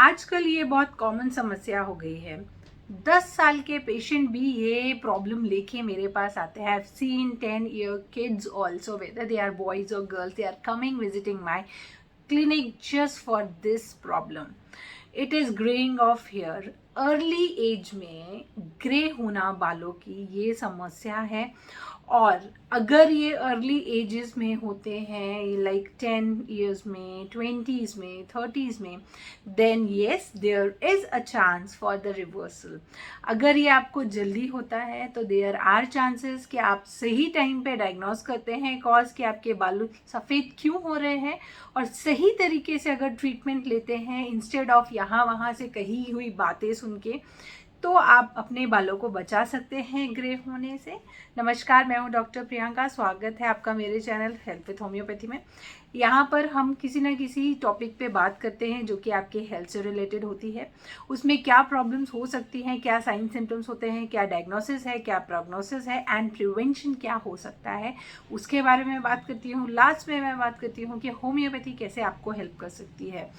आजकल ये बहुत कॉमन समस्या हो गई है। 10 साल के पेशेंट भी ये प्रॉब्लम लेके मेरे पास आते हैं। I have seen 10-year kids also, whether they are boys or girls, they are coming visiting my clinic just for this problem. It is graying of hair. Early age में grey होना बालों की ये समस्या है। और अगर ये अर्ली एजेस में होते हैं लाइक 10 years में, 20s में, 30s में, then yes there is a chance for the reversal. अगर ये आपको जल्दी होता है तो देयर आर चांसेस कि आप सही टाइम पे डायग्नोस करते हैं कॉज कि आपके बाल सफ़ेद क्यों हो रहे हैं, और सही तरीके से अगर ट्रीटमेंट लेते हैं इंस्टेड ऑफ यहाँ वहाँ से कही हुई बातें सुन के, तो आप अपने बालों को बचा सकते हैं ग्रे होने से। नमस्कार, मैं हूं डॉक्टर प्रियंका। स्वागत है आपका मेरे चैनल हेल्थ विथ होम्योपैथी में। यहाँ पर हम किसी ना किसी टॉपिक पे बात करते हैं जो कि आपके हेल्थ से रिलेटेड होती है। उसमें क्या प्रॉब्लम्स हो सकती हैं, क्या साइन सिम्टम्स होते हैं, क्या डायग्नोसिस है, क्या प्रोग्नोसिस है एंड प्रिवेंशन क्या हो सकता है, उसके बारे में बात करती हूँ। लास्ट में मैं बात करती हूँ कि होम्योपैथी कैसे आपको हेल्प कर सकती है।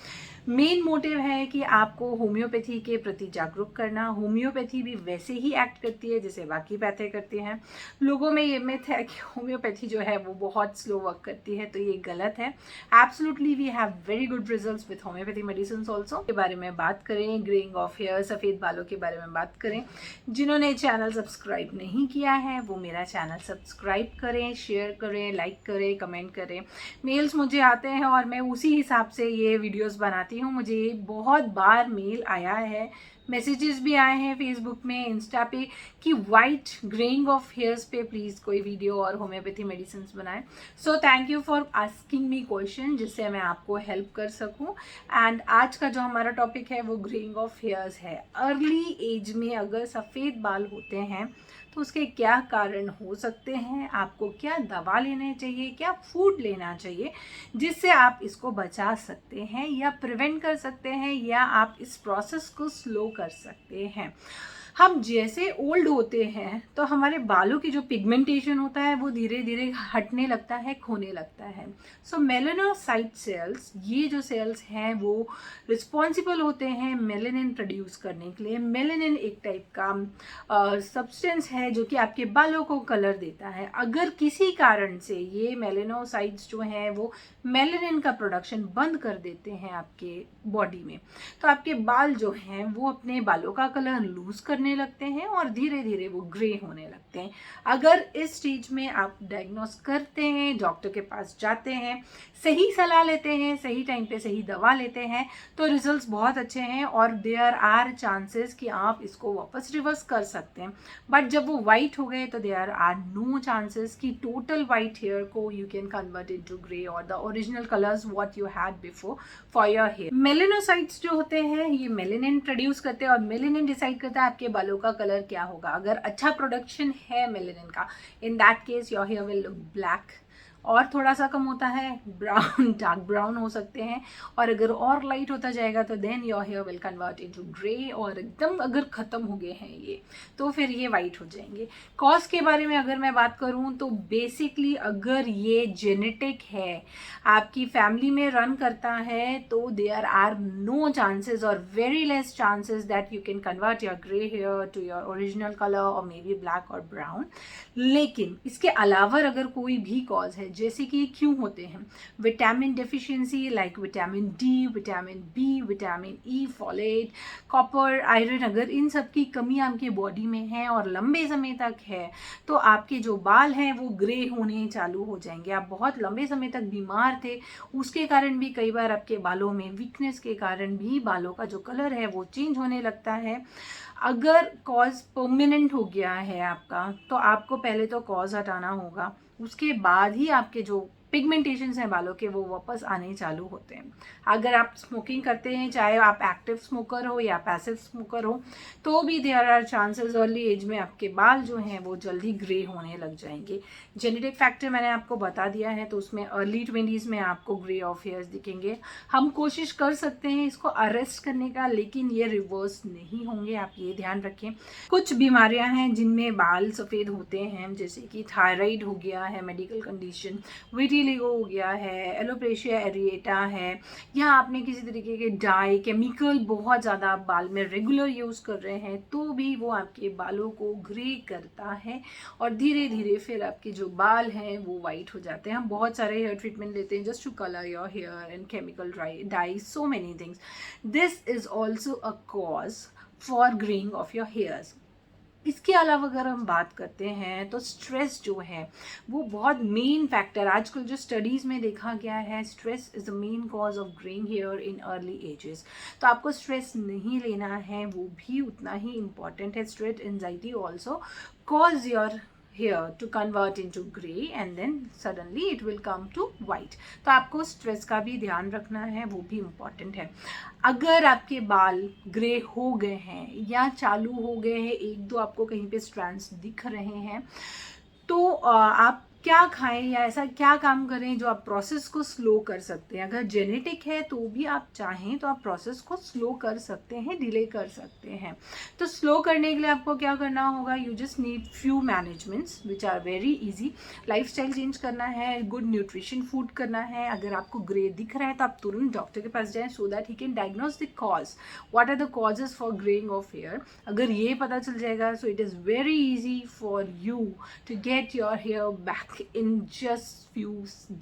मेन मोटिव है कि आपको होम्योपैथी के प्रति जागरूक करना। होम्योपैथी भी वैसे ही एक्ट करती है जैसे बाकी पैथे करती हैं। लोगों में ये मिथ है कि होम्योपैथी जो है वो बहुत स्लो वर्क करती है, तो ये गलत है। Absolutely we have very good results with homoeopathy medicine also. के बारे में बात करें, ग्रेइंग ऑफ हेयर, सफ़ेद बालों के बारे में बात करें। जिन्होंने चैनल सब्सक्राइब नहीं किया है वो मेरा चैनल सब्सक्राइब करें, शेयर करें, लाइक करें, कमेंट करें। मेल्स मुझे आते हैं और मैं उसी हिसाब से ये वीडियोस बनाती हूँ। मुझे बहुत बार मेल आया है, मैसेजेस भी आए हैं फेसबुक में, इंस्टा पे कि वाइट ग्रेइंग ऑफ हेयर्स पे प्लीज़ कोई वीडियो और होम्योपैथी मेडिसिन बनाएं। So thank you for asking me question जिससे मैं आपको हेल्प कर सकूं। एंड आज का जो हमारा टॉपिक है वो ग्रेइंग ऑफ हेयर्स है। अर्ली एज में अगर सफ़ेद बाल होते हैं तो उसके क्या कारण हो सकते हैं, आपको क्या दवा लेना चाहिए, क्या फूड लेना चाहिए जिससे आप इसको बचा सकते हैं या प्रिवेंट कर सकते हैं, या आप इस प्रोसेस को स्लो कर सकते हैं। हम जैसे ओल्ड होते हैं तो हमारे बालों की जो पिगमेंटेशन होता है वो धीरे धीरे हटने लगता है, खोने लगता है। सो मेलानोसाइट सेल्स, ये जो सेल्स हैं वो रिस्पॉन्सिबल होते हैं मेलेनिन प्रोड्यूस करने के लिए। मेलेनिन एक टाइप का सब्सटेंस है जो कि आपके बालों को कलर देता है। अगर किसी कारण से ये मेलानोसाइट्स जो हैं वो मेलेनिन का प्रोडक्शन बंद कर देते हैं आपके बॉडी में, तो आपके बाल जो हैं वो अपने बालों का कलर लूज करने लगते हैं और धीरे धीरे वो ग्रे होने लगते हैं। अगर इस स्टेज में आप डायग्नोस करते हैं, डॉक्टर के पास जाते हैं, सही सलाह लेते हैं, सही टाइम पे सही दवा लेते हैं, तो रिजल्ट्स बहुत अच्छे हैं और देयर आर चांसेस कि आप इसको वापस रिवर्स कर सकते हैं। बट जब वो वाइट हो गए तो देयर आर नो चांसेस कि टोटल वाइट हेयर को you can convert into grey और the original colours what you had before for your hair. Melanocytes जो होते हैं ये मेलेनिन प्रोड्यूस करते हैं और मेलेनिन डिसाइड करता है आपके बालों का कलर क्या होगा। अगर अच्छा प्रोडक्शन है मेलेनिन का, in that case your hair will look black, और थोड़ा सा कम होता है ब्राउन, डार्क ब्राउन हो सकते हैं, और अगर और लाइट होता जाएगा तो then your hair will convert into grey, और एकदम अगर ख़त्म हो गए हैं ये तो फिर ये वाइट हो जाएंगे। कॉज के बारे में अगर मैं बात करूँ तो बेसिकली अगर ये जेनेटिक है, आपकी फैमिली में रन करता है, तो देयर आर नो चांसेस और very less chances that you can convert your grey hair to your original colour और मे बी ब्लैक और ब्राउन। लेकिन इसके अलावा अगर कोई भी कॉज है, जैसे कि क्यों होते हैं, vitamin deficiency like vitamin D, vitamin B, vitamin E, folate, copper, iron, अगर इन सब की कमी आपके बॉडी में है और लंबे समय तक है तो आपके जो बाल हैं वो ग्रे होने चालू हो जाएंगे। आप बहुत लंबे समय तक बीमार थे, उसके कारण भी कई बार आपके बालों में वीकनेस के कारण भी बालों का जो कलर है वो चेंज होने लगता है। अगर कॉज परमानेंट हो गया है आपका तो आपको पहले तो कॉज हटाना होगा, उसके बाद ही आपके जो पिगमेंटेशन हैं बालों के वो वापस आने चालू होते हैं। अगर आप स्मोकिंग करते हैं, चाहे आप एक्टिव स्मोकर हो या पैसिव स्मोकर हो, तो भी there are chances early age में आपके बाल जो हैं वो जल्दी ग्रे होने लग जाएंगे। जेनेटिक फैक्टर मैंने आपको बता दिया है, तो उसमें अर्ली 20s में आपको ग्रे ऑफ हेयर्स दिखेंगे। हम कोशिश कर सकते हैं इसको अरेस्ट करने का, लेकिन ये रिवर्स नहीं होंगे, आप ये ध्यान रखें। कुछ बीमारियां हैं जिनमें बाल सफ़ेद होते हैं, जैसे कि थायराइड हो गया है मेडिकल कंडीशन, विटिलिगो हो गया है, एलोपेशिया एरिएटा है, या आपने किसी तरीके के डाई केमिकल बहुत ज़्यादा आप बाल में रेगुलर यूज़ कर रहे हैं, तो भी वो आपके बालों को ग्रे करता है और धीरे धीरे फिर आपके जो बाल हैं वो वाइट हो जाते हैं। हम बहुत सारे हेयर ट्रीटमेंट लेते हैं just to colour your hair and chemical dye, so many things. This is also a cause for greying of your hairs. इसके अलावा अगर हम बात करते हैं तो स्ट्रेस जो है वो बहुत मेन फैक्टर, आजकल जो स्टडीज़ में देखा गया है, stress is the main cause of greying here in early ages. तो आपको स्ट्रेस नहीं लेना है, वो भी उतना ही इम्पॉर्टेंट है। Stress anxiety also cause your hair to convert into gray and then suddenly it will come to white। तो आपको स्ट्रेस का भी ध्यान रखना है, वो भी इम्पॉर्टेंट है। अगर आपके बाल ग्रे हो गए हैं या चालू हो गए हैं, एक दो आपको कहीं पे स्ट्रैंड्स दिख रहे हैं, तो आप क्या खाएं या ऐसा क्या काम करें जो आप प्रोसेस को स्लो कर सकते हैं। अगर जेनेटिक है तो भी आप चाहें तो आप प्रोसेस को स्लो कर सकते हैं, डिले कर सकते हैं। तो स्लो करने के लिए आपको क्या करना होगा, you just need few managements which are very easy. Lifestyle change करना है, गुड न्यूट्रिशन फूड करना है। अगर आपको ग्रे दिख रहा है तो आप तुरंत डॉक्टर के पास जाएं so that he can diagnose the cause, what are the causes for greying of hair. अगर ये पता चल जाएगा so it is very easy for you to get your hair back in just few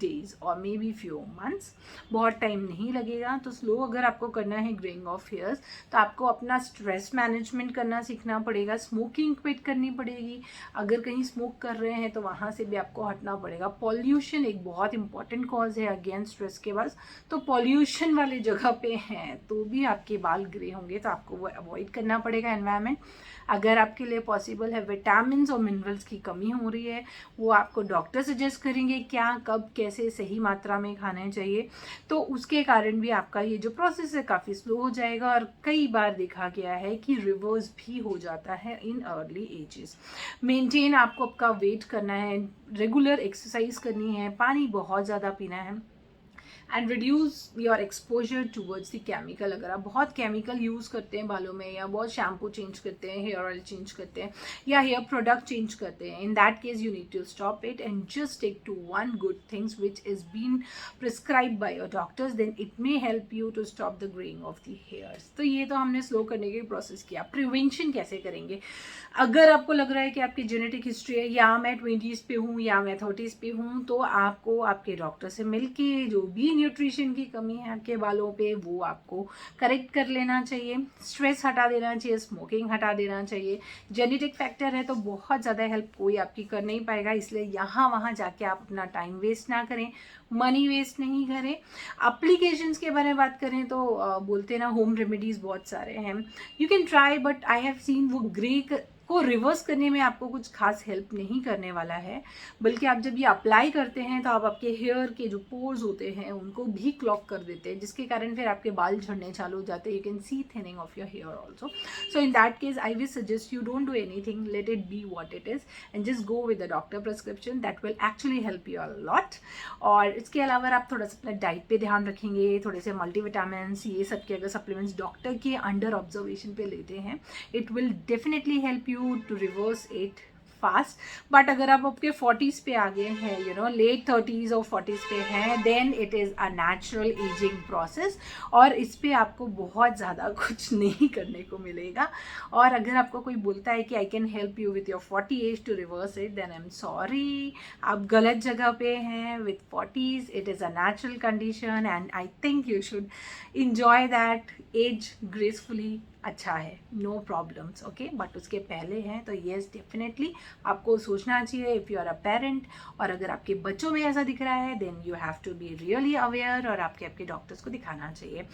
days or maybe few months। बहुत time नहीं लगेगा। तो slow अगर आपको करना है ग्रेइंग ऑफ हेयर्स तो आपको अपना स्ट्रेस मैनेजमेंट करना सीखना पड़ेगा, स्मोकिंग क्विट करनी पड़ेगी। अगर कहीं स्मोक कर रहे हैं तो वहाँ से भी आपको हटना पड़ेगा। पॉल्यूशन एक बहुत इंपॉर्टेंट कॉज है अगेन स्ट्रेस के बाद। तो पॉल्यूशन वाली जगह पे हैं तो भी आपके बाल ग्रे होंगे, तो आपको वो अवॉइड करना पड़ेगा एनवायरनमेंट। अगर आपके लिए पॉसिबल है विटामिन्स और मिनरल्स की कमी हो रही है, वो आपको डॉक्टर सजेस्ट करेंगे क्या, कब, कैसे सही मात्रा में खाने चाहिए। तो उसके कारण भी आपका ये जो प्रोसेस है काफ़ी स्लो हो जाएगा और कई बार देखा गया है कि रिवर्स भी हो जाता है इन अर्ली एजेस। मेंटेन आपको आपका वेट करना है, रेगुलर एक्सरसाइज करनी है, पानी बहुत ज़्यादा पीना है and reduce your exposure towards the chemical. अगर आप बहुत केमिकल यूज़ करते हैं बालों में या बहुत शैम्पू चेंज करते हैं, हेयर ऑयल चेंज करते हैं या हेयर प्रोडक्ट चेंज करते हैं, in that case you need to stop it and just take two one good things which is been prescribe by your doctors, then it may help you to stop the greying of the hairs. तो ये तो हमने slow करने के process किया। Prevention कैसे करेंगे? अगर आपको लग रहा है कि आपकी जेनेटिक हिस्ट्री है, या मैं 20s पे हूँ या मैं 30s पे हूँ, तो आपको आपके डॉक्टर से मिलके जो भी न्यूट्रिशन की कमी है आपके बालों पे वो आपको करेक्ट कर लेना चाहिए। स्ट्रेस हटा देना चाहिए, स्मोकिंग हटा देना चाहिए। जेनेटिक फैक्टर है तो बहुत ज़्यादा हेल्प कोई आपकी कर नहीं पाएगा, इसलिए यहाँ वहाँ जाके आप अपना टाइम वेस्ट ना करें, मनी वेस्ट नहीं करें। एप्लीकेशंस के बारे में बात करें तो बोलते हैं ना, होम रेमेडीज़ बहुत सारे हैं, you can try, but I have seen वो ग्रे को रिवर्स करने में आपको कुछ खास हेल्प नहीं करने वाला है। बल्कि आप जब ये अप्लाई करते हैं तो आप आपके हेयर के जो पोर्स होते हैं उनको भी क्लॉग कर देते हैं, जिसके कारण फिर आपके बाल झड़ने चालू हो जाते हैं। You can see thinning of your hair also. So in that case I will suggest you don't do anything, let it be what it is and just go with the doctor prescription, that will actually help you a lot. और इसके अलावा आप थोड़ा सा अपना diet पे ध्यान रखेंगे, थोड़े से मल्टीविटामिन्स ये सब के अगर सप्लीमेंट्स डॉक्टर के अंडर ऑब्जर्वेशन पे लेते हैं, it will definitely help you to reverse it fast. But अगर आप आपके 40s पे आ गए हैं, यू नो लेट 30s और 40s पे हैं, then it is a natural ageing process और इस पे आपको बहुत ज़्यादा कुछ नहीं करने को मिलेगा। और अगर आपको कोई बोलता है कि I can help you with your 40 age to reverse it, then I am sorry, आप गलत जगह पे हैं। With 40s it is a natural condition and I think you should enjoy that age gracefully. अच्छा है, नो प्रॉब्लम्स, ओके। बट उसके पहले हैं तो येस डेफिनेटली आपको सोचना चाहिए if you are a parent, और अगर आपके बच्चों में ऐसा दिख रहा है then you have to be really aware और आपके डॉक्टर्स को दिखाना चाहिए।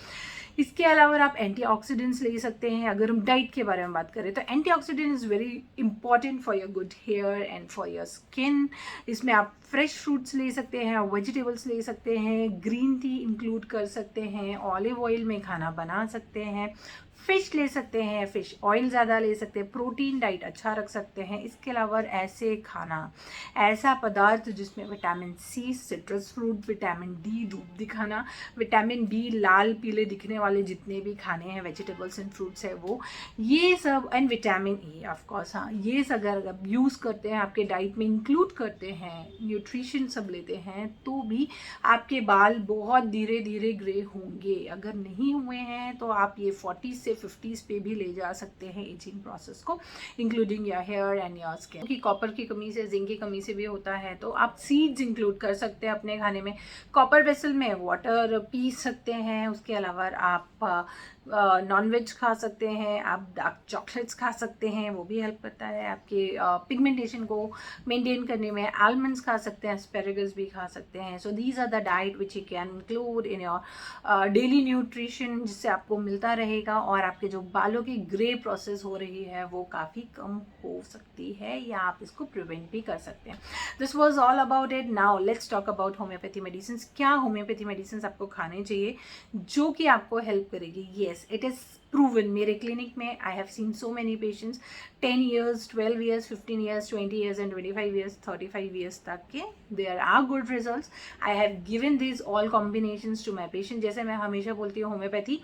इसके अलावा आप एंटीऑक्सीडेंट्स ले सकते हैं। अगर हम डाइट के बारे में बात करें तो antioxidant is very important for your good hair and for your skin. इसमें आप फ्रेश फ्रूट्स ले सकते हैं, वेजिटेबल्स ले सकते हैं, ग्रीन टी इंक्लूड कर सकते हैं, ऑलिव ऑयल में खाना बना सकते हैं, फिश ले सकते हैं, फिश ऑयल ज़्यादा ले सकते हैं, प्रोटीन डाइट अच्छा रख सकते हैं। इसके अलावा ऐसे खाना, ऐसा पदार्थ जिसमें vitamin C, citrus fruit, vitamin D, धूप दिखाना, विटामिन बी, लाल पीले दिखने वाले जितने भी खाने हैं वेजिटेबल्स एंड फ्रूट्स है वो, ये सब, and vitamin E of course, हाँ ये सब अगर आप यूज़ करते हैं, आपके डाइट में इंक्लूड करते हैं, न्यूट्रिशन सब लेते हैं, तो भी आपके बाल बहुत धीरे धीरे ग्रे होंगे। अगर नहीं हुए हैं तो आप ये 40 से 50s पे भी ले जा सकते हैं एजिंग प्रोसेस को, including your hair and your skin. क्योंकि कॉपर की कमी से, जिंक की कमी से भी होता है, तो आप सीड्स इंक्लूड कर सकते हैं अपने खाने में। कॉपर वेसल में वाटर पी सकते हैं। उसके अलावा आप नॉनवेज खा सकते हैं, आप डार्क चॉकलेट्स खा सकते हैं, वो भी हेल्प करता है आपके पिगमेंटेशन को मेंटेन करने में। आलमंड्स खा सकते हैं, एस्पेरेगस भी खा सकते हैं। So these are the diet which you can include in your daily nutrition, जिससे आपको मिलता रहेगा और आपके जो बालों की ग्रे प्रोसेस हो रही है वो काफ़ी कम हो सकती है, या आप इसको प्रिवेंट भी कर सकते हैं। This was all about it. Now let's talk about homeopathy medicine. क्या होम्योपैथी मेडिसिन आपको खाने चाहिए जो कि आपको हेल्प करेगी? Yes, it is proven. मेरे क्लिनिक में I have seen so many patients 10 years, 12 years, 15 years, 20 years and 25 years, 35 years तक के there are good results. I have given these all combinations to my patient. जैसे मैं हमेशा बोलती हूँ, homeopathy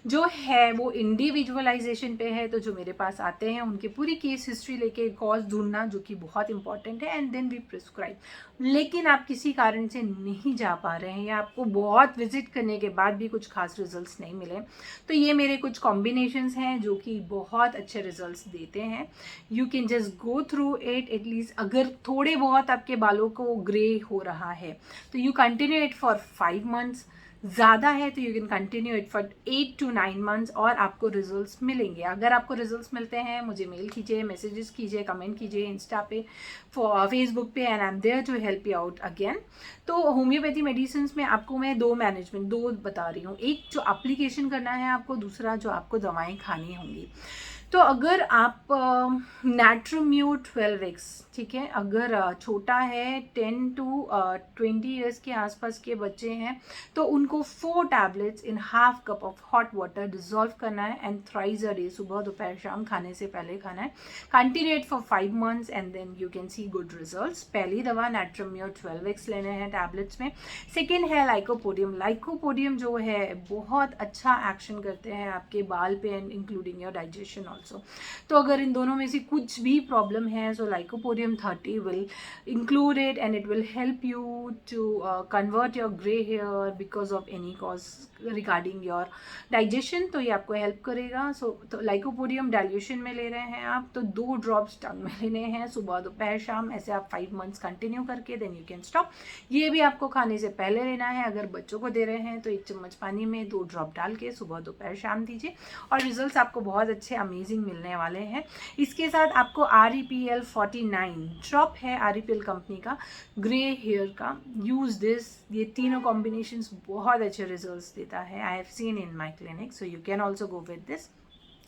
जो है वो इंडिविजुअलाइजेशन पे है। तो जो मेरे पास आते हैं उनकी पूरी केस हिस्ट्री लेके कॉज ढूंढना, जो कि बहुत इंपॉर्टेंट है, एंड देन वी प्रिस्क्राइब। लेकिन आप किसी कारण से नहीं जा पा रहे हैं या आपको बहुत विजिट करने के बाद भी कुछ खास रिजल्ट्स नहीं मिले, तो ये मेरे कुछ कॉम्बिनेशंस हैं जो कि बहुत अच्छे रिजल्ट्स देते हैं। You can just go through it. At least अगर थोड़े बहुत आपके बालों को ग्रे हो रहा है तो you continue it for 5 months। ज़्यादा है तो you can continue it for 8 to 9 months और आपको रिजल्ट्स मिलेंगे। अगर आपको रिजल्ट्स मिलते हैं, मुझे मेल कीजिए, मैसेजेस कीजिए, कमेंट कीजिए इंस्टा पे, फेसबुक पे, and I am there to help you out again. तो होम्योपैथी मेडिसिन में आपको मैं दो बता रही हूँ। एक जो एप्लीकेशन करना है आपको, दूसरा जो आपको दवाएं खानी होंगी। तो अगर आप नैट्रोम्यू 12x, ठीक है, अगर छोटा है 10 to 20 years के आसपास के बच्चे हैं, तो उनको 4 tablets in half cup of hot water dissolve करना है एंड थ्राइस अ डे, सुबह दोपहर शाम खाने से पहले खाना है। Continue it for 5 months and then you can see good results. पहली दवा नैट्रोम्यू 12x लेने हैं टैबलेट्स में। सेकेंड है लाइकोपोडियम। लाइकोपोडियम जो है बहुत अच्छा एक्शन करते हैं आपके बाल पे and including your digestion also. तो अगर इन दोनों में से कुछ भी प्रॉब्लम है, so lycopodium 30 will include it and it will help you to convert your grey hair because of any cause regarding your digestion. तो ये आपको हेल्प करेगा। सो तो लाइकोपोडियम डाइल्यूशन में ले रहे हैं आप, तो 2 drops टंग में लेने हैं, सुबह दोपहर शाम। ऐसे आप 5 months कंटिन्यू करके देन यू कैन स्टॉप। ये भी आपको खाने से पहले लेना है। अगर बच्चों को दे रहे हैं तो 1 चम्मच पानी में 2 drop डाल के सुबह दोपहर शाम दीजिए और रिजल्ट्स आपको बहुत अच्छे अमेजिंग मिलने वाले हैं। इसके साथ आपको REPL 49 ड्रॉप है, REPL कंपनी का, ग्रे हेयर का। Use this. ये तीनों कॉम्बिनेशंस बहुत अच्छे रिजल्ट्स देता है। I have seen in my clinic, so you can also go with this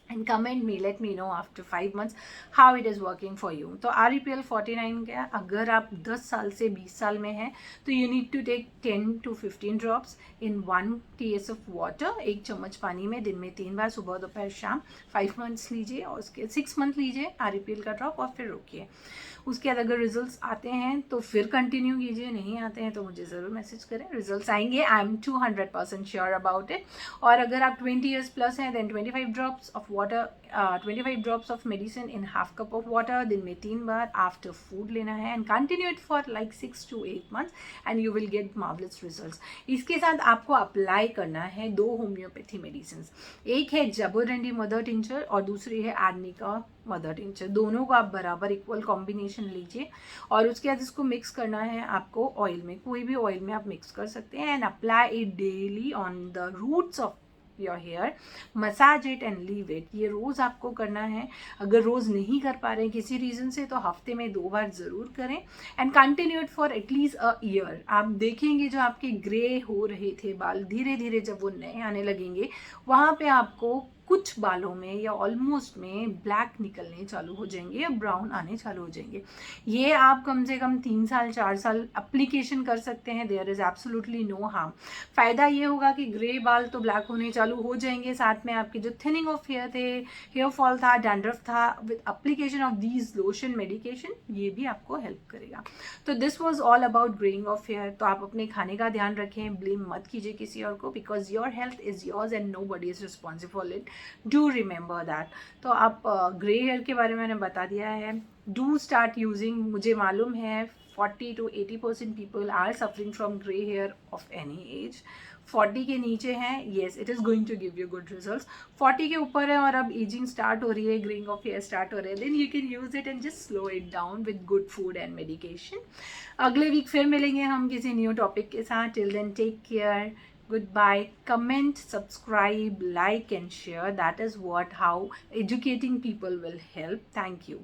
and comment me, let me know after 5 months how it is working for you. तो REPL 49 का अगर आप 10 साल से 20 साल में हैं तो you need to take 10 to 15 drops in 1 TS of water, 1 चम्मच पानी में दिन में 3 बार, सुबह दोपहर शाम। 5 months लीजिए और उसके 6 month लीजिए REPL का ड्रॉप और फिर रोकिए। उसके बाद अगर रिजल्ट्स आते हैं तो फिर कंटिन्यू कीजिए, नहीं आते हैं तो मुझे ज़रूर मैसेज करें। रिजल्ट्स आएंगे, I am 200% sure about it. और अगर आप 20 years प्लस हैं then 25 drops of water, 25 drops of medicine in half cup of water, दिन में 3 बार आफ्टर फूड लेना है and continue it for like 6 to 8 months and you will get marvellous results. इसके साथ आपको अप्लाई करना है 2 होम्योपैथी मेडिसिन। एक है जबोरंडी मदर टिंचर और दूसरी है आर्निका मदर टिंचर। दोनों को आप बराबर इक्वल कॉम्बिनेशन लीजिए और उसके बाद इसको मिक्स करना है आपको ऑयल में, कोई भी ऑयल में आप मिक्स कर सकते हैं, and apply it daily on the roots of your hair, massage it and leave it. ये रोज़ आपको करना है। अगर रोज़ नहीं कर पा रहे हैं किसी रीज़न से तो हफ्ते में 2 बार ज़रूर करें and continue it for at least a year. आप देखेंगे जो आपके ग्रे हो रहे थे बाल, धीरे धीरे जब वो नए आने लगेंगे, वहाँ पे आपको कुछ बालों में या ऑलमोस्ट में ब्लैक निकलने चालू हो जाएंगे या ब्राउन आने चालू हो जाएंगे। ये आप कम से कम 3 साल 4 साल एप्लीकेशन कर सकते हैं, there is absolutely no harm. फ़ायदा ये होगा कि ग्रे बाल तो ब्लैक होने चालू हो जाएंगे, साथ में आपके जो थिनिंग ऑफ हेयर थे, हेयर फॉल था, डैंड्रफ था, with application of these lotion medication ये भी आपको हेल्प करेगा। तो this was all about greying of hair. तो आप अपने खाने का ध्यान रखें, ब्लेम मत कीजिए किसी और को, because your health is yours and nobody is responsible for it, do remember that. तो आप ग्रे हेयर के बारे में मैंने बता दिया है, डू स्टार्ट यूजिंग। मुझे मालूम है 40 to 80% people are suffering from grey hair of any age. 40 के नीचे हैं, yes it is going to give you good result. 40 के ऊपर है और अब एजिंग स्टार्ट हो रही है, ग्रेइंग ऑफ हेयर स्टार्ट हो रहा है, then you can use it and just slow it down with good food and medication. अगले वीक फिर मिलेंगे हम किसी न्यू टॉपिक के साथ। Till then take care, goodbye. Comment, subscribe, like and share. That is what how educating people will help. Thank you.